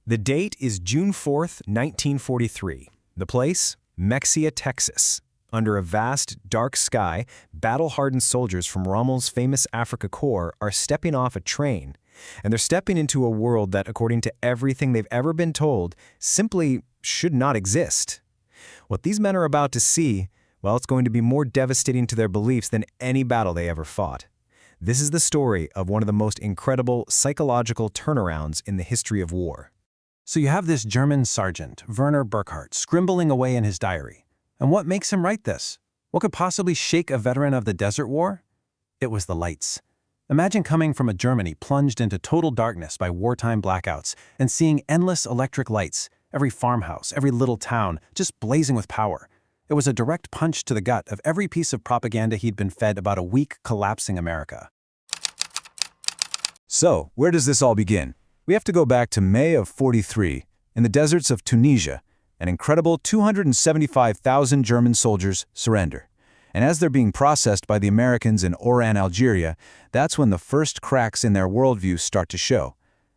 The date is June 4th, 1943. The place? Mexia, Texas. Under a vast, dark sky, battle-hardened soldiers from Rommel's famous Africa Corps are stepping off a train, and they're stepping into a world that, according to everything they've ever been told, simply should not exist. What these men are about to see, well, it's going to be more devastating to their beliefs than any battle they ever fought. This is the story of one of the most incredible psychological turnarounds in the history of war. So you have this German sergeant, Werner Burckhardt, scribbling away in his diary. And what makes him write this? What could possibly shake a veteran of the Desert War? It was the lights. Imagine coming from a Germany plunged into total darkness by wartime blackouts and seeing endless electric lights, every farmhouse, every little town, just blazing with power. It was a direct punch to the gut of every piece of propaganda he'd been fed about a weak, collapsing America. So, where does this all begin? We have to go back to May of '43, in the deserts of Tunisia. An incredible 275,000 German soldiers surrender. And as they're being processed by the Americans in Oran, Algeria, that's when the first cracks in their worldview start to show.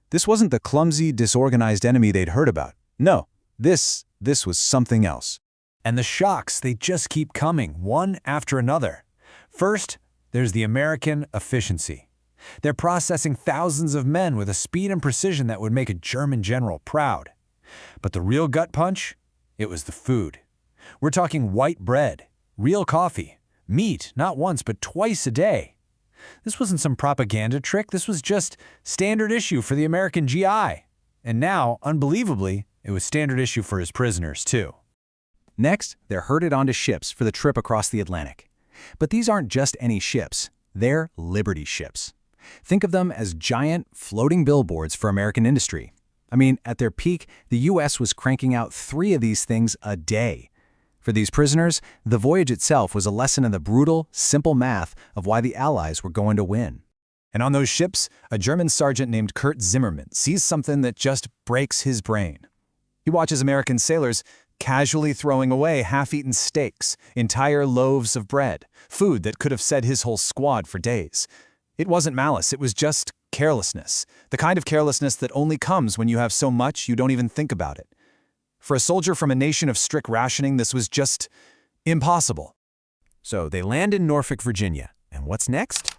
This wasn't the clumsy, disorganized enemy they'd heard about. No, this was something else. And the shocks, they just keep coming, one after another. First, there's the American efficiency. They're processing thousands of men with a speed and precision that would make a German general proud. But the real gut punch? It was the food. We're talking white bread, real coffee, meat, not once but twice a day. This wasn't some propaganda trick, this was just standard issue for the American GI. And now, unbelievably, it was standard issue for his prisoners too. Next, they're herded onto ships for the trip across the Atlantic. But these aren't just any ships, they're Liberty ships. Think of them as giant, floating billboards for American industry. I mean, at their peak, the U.S. was cranking out 3 of these things a day. For these prisoners, the voyage itself was a lesson in the brutal, simple math of why the Allies were going to win. And on those ships, a German sergeant named Kurt Zimmermann sees something that just breaks his brain. He watches American sailors casually throwing away half-eaten steaks, entire loaves of bread, food that could have fed his whole squad for days. It wasn't malice, it was just carelessness. The kind of carelessness that only comes when you have so much you don't even think about it. For a soldier from a nation of strict rationing, this was just impossible. So they land in Norfolk, Virginia. And what's next?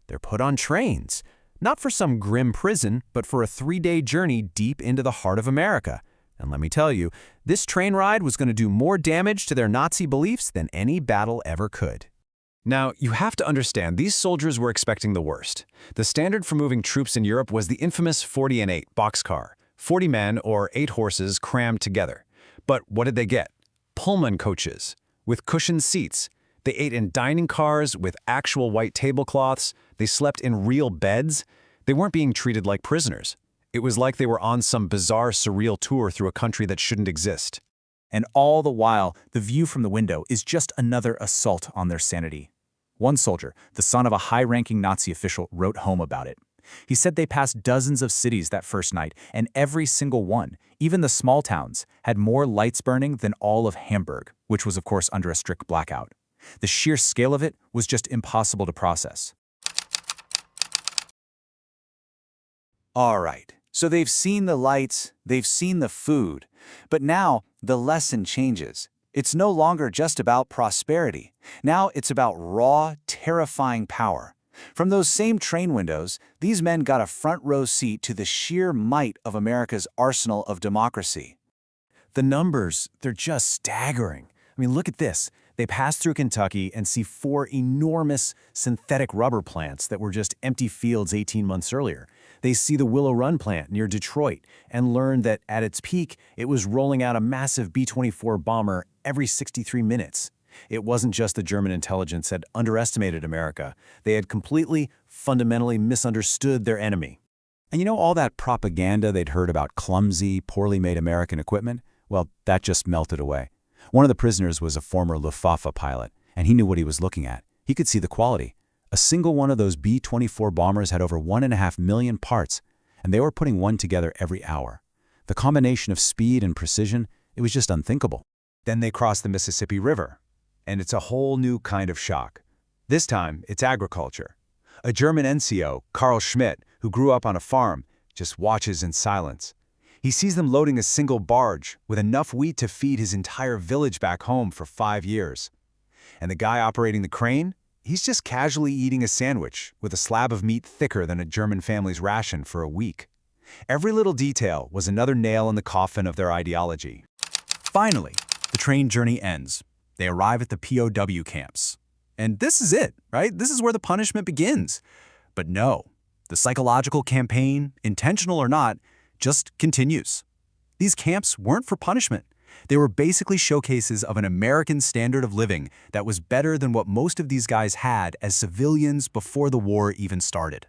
They're put on trains. Not for some grim prison, but for a 3-day journey deep into the heart of America. And let me tell you, this train ride was going to do more damage to their Nazi beliefs than any battle ever could. Now, you have to understand, these soldiers were expecting the worst. The standard for moving troops in Europe was the infamous 40 and 8 boxcar, 40 men or 8 horses crammed together. But what did they get? Pullman coaches, with cushioned seats. They ate in dining cars with actual white tablecloths. They slept in real beds. They weren't being treated like prisoners. It was like they were on some bizarre, surreal tour through a country that shouldn't exist. And all the while, the view from the window is just another assault on their sanity. One soldier, the son of a high-ranking Nazi official, wrote home about it. He said they passed dozens of cities that first night, and every single one, even the small towns, had more lights burning than all of Hamburg, which was of course under a strict blackout. The sheer scale of it was just impossible to process. All right, so they've seen the lights, they've seen the food, but now the lesson changes. It's no longer just about prosperity. Now it's about raw, terrifying power. From those same train windows, these men got a front-row seat to the sheer might of America's arsenal of democracy. The numbers, they're just staggering. I mean, look at this. They pass through Kentucky and see 4 enormous synthetic rubber plants that were just empty fields 18 months earlier. They see the Willow Run plant near Detroit and learn that at its peak, it was rolling out a massive B-24 bomber every 63 minutes. It wasn't just the German intelligence had underestimated America. They had completely, fundamentally misunderstood their enemy. And you know all that propaganda they'd heard about clumsy, poorly made American equipment? Well, that just melted away. One of the prisoners was a former Luftwaffe pilot, and he knew what he was looking at. He could see the quality. A single one of those B-24 bombers had over 1.5 million parts, and they were putting one together every hour. The combination of speed and precision, it was just unthinkable. Then they cross the Mississippi River, and it's a whole new kind of shock. This time, it's agriculture. A German NCO, Carl Schmidt, who grew up on a farm, just watches in silence. He sees them loading a single barge with enough wheat to feed his entire village back home for 5 years. And the guy operating the crane? He's just casually eating a sandwich with a slab of meat thicker than a German family's ration for a week. Every little detail was another nail in the coffin of their ideology. Finally, the train journey ends. They arrive at the POW camps. And this is it, right? This is where the punishment begins. But no, the psychological campaign, intentional or not, just continues. These camps weren't for punishment. They were basically showcases of an American standard of living that was better than what most of these guys had as civilians before the war even started.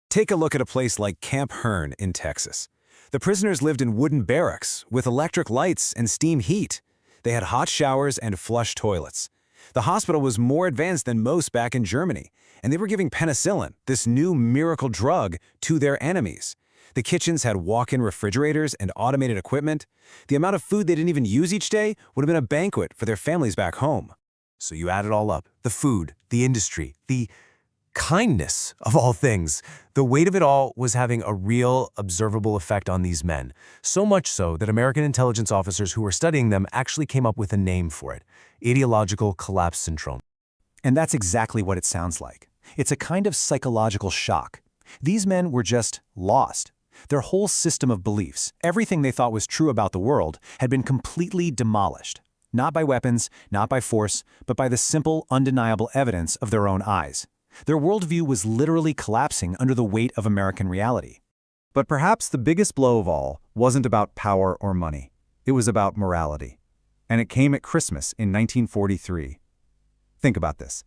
Take a look at a place like Camp Hearn in Texas. The prisoners lived in wooden barracks with electric lights and steam heat. They had hot showers and flush toilets. The hospital was more advanced than most back in Germany, and they were giving penicillin, this new miracle drug, to their enemies. The kitchens had walk-in refrigerators and automated equipment. The amount of food they didn't even use each day would have been a banquet for their families back home. So you add it all up, the food, the industry, the kindness of all things. The weight of it all was having a real, observable effect on these men. So much so that American intelligence officers who were studying them actually came up with a name for it: Ideological Collapse Syndrome. And that's exactly what it sounds like. It's a kind of psychological shock. These men were just lost. Their whole system of beliefs, everything they thought was true about the world, had been completely demolished. Not by weapons, not by force, but by the simple, undeniable evidence of their own eyes. Their worldview was literally collapsing under the weight of American reality. But perhaps the biggest blow of all wasn't about power or money. It was about morality. And it came at Christmas in 1943. Think about this.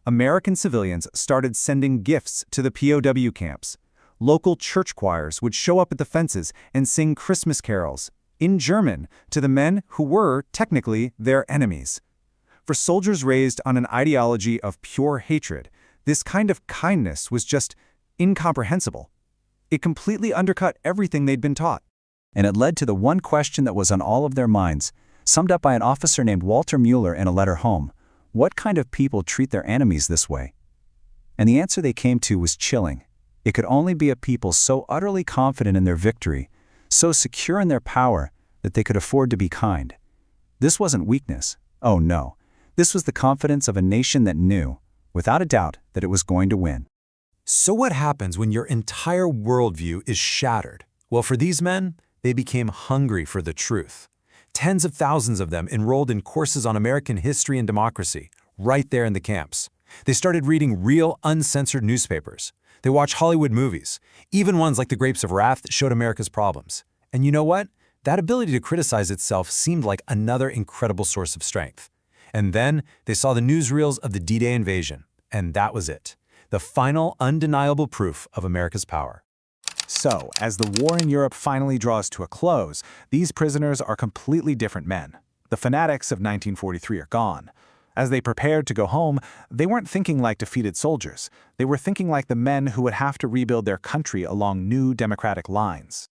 American civilians started sending gifts to the POW camps. Local church choirs would show up at the fences and sing Christmas carols in German to the men who were, technically, their enemies. For soldiers raised on an ideology of pure hatred, this kind of kindness was just incomprehensible. It completely undercut everything they'd been taught. And it led to the one question that was on all of their minds, summed up by an officer named Walter Mueller in a letter home: what kind of people treat their enemies this way? And the answer they came to was chilling. It could only be a people so utterly confident in their victory, so secure in their power, that they could afford to be kind. This wasn't weakness. Oh no. This was the confidence of a nation that knew, without a doubt, that it was going to win. So what happens when your entire worldview is shattered? Well, for these men, they became hungry for the truth. Tens of thousands of them enrolled in courses on American history and democracy, right there in the camps. They started reading real, uncensored newspapers. They watched Hollywood movies, even ones like The Grapes of Wrath that showed America's problems. And you know what? That ability to criticize itself seemed like another incredible source of strength. And then they saw the newsreels of the D-Day invasion, and that was it. The final, undeniable proof of America's power. So, as the war in Europe finally draws to a close, these prisoners are completely different men. The fanatics of 1943 are gone. As they prepared to go home, they weren't thinking like defeated soldiers. They were thinking like the men who would have to rebuild their country along new democratic lines.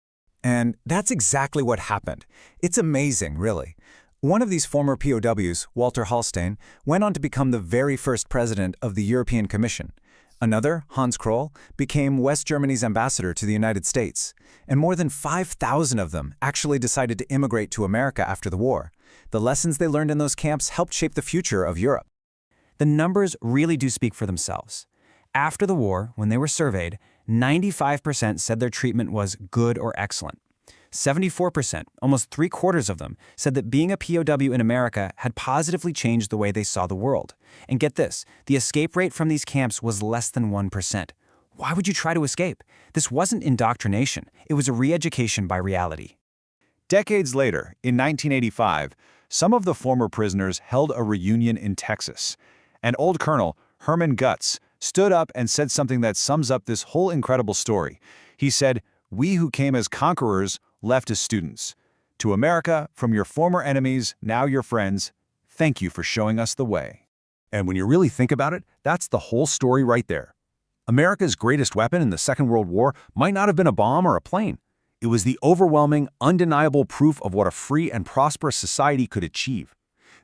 And that's exactly what happened. It's amazing, really. One of these former POWs, Walter Hallstein, went on to become the very first president of the European Commission. Another, Hans Kroll, became West Germany's ambassador to the United States. And more than 5,000 of them actually decided to immigrate to America after the war. The lessons they learned in those camps helped shape the future of Europe. The numbers really do speak for themselves. After the war, when they were surveyed, 95% said their treatment was good or excellent. 74%, almost 3/4 of them, said that being a POW in America had positively changed the way they saw the world. And get this, the escape rate from these camps was less than 1%. Why would you try to escape? This wasn't indoctrination. It was a re-education by reality. Decades later, in 1985, some of the former prisoners held a reunion in Texas. An old colonel, Herman Gutz, stood up and said something that sums up this whole incredible story. He said, "We who came as conquerors left as students. To America, from your former enemies, now your friends, thank you for showing us the way." And when you really think about it, that's the whole story right there. America's greatest weapon in the Second World War might not have been a bomb or a plane. It was the overwhelming, undeniable proof of what a free and prosperous society could achieve.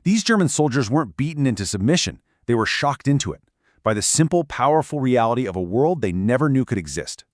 These German soldiers weren't beaten into submission, they were shocked into it by the simple, powerful reality of a world they never knew could exist.